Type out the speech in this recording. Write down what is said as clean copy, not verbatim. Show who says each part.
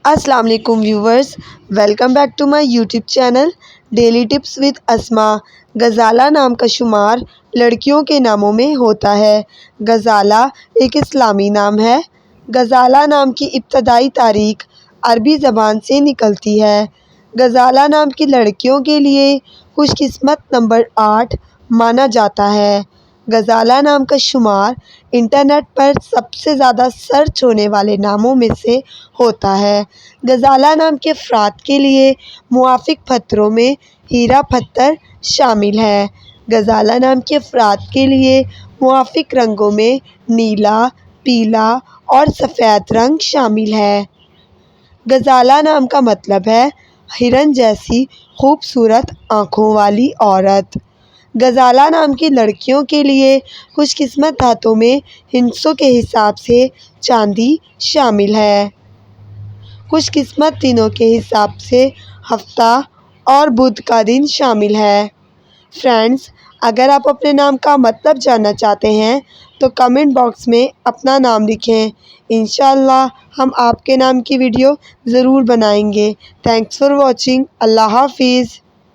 Speaker 1: السلام علیکم viewers, welcome back to my YouTube channel Daily Tips with Asma. Ghazala نام کا شمار لڑکیوں کے ناموں میں ہوتا ہے۔ غزالہ ایک اسلامی نام ہے۔ غزالہ نام کی ابتدائی تاریخ عربی زبان سے نکلتی ہے۔ غزالہ نام کی لڑکیوں کے لیے خوش قسمت نمبر 8 مانا جاتا ہے۔ غزالہ نام کا شمار انٹرنیٹ پر سب سے زیادہ سرچ ہونے والے ناموں میں سے ہوتا ہے۔ غزالہ نام کے افراد کے لیے موافق پتھروں میں ہیرا پتھر شامل ہے۔ غزالہ نام کے افراد کے لیے موافق رنگوں میں نیلا، پیلا اور سفید رنگ شامل ہے۔ غزالہ نام کا مطلب ہے ہرن جیسی خوبصورت آنکھوں والی عورت۔ غزالہ نام کی لڑکیوں کے لیے خوش قسمت دھاتوں میں ہندسوں کے حساب سے چاندی شامل ہے۔ خوش قسمت دنوں کے حساب سے ہفتہ اور بدھ کا دن شامل ہے۔ فرینڈز، اگر آپ اپنے نام کا مطلب جاننا چاہتے ہیں تو کمنٹ باکس میں اپنا نام لکھیں۔ انشاءاللہ ہم آپ کے نام کی ویڈیو ضرور بنائیں گے۔ Thanks for watching. اللہ حافظ۔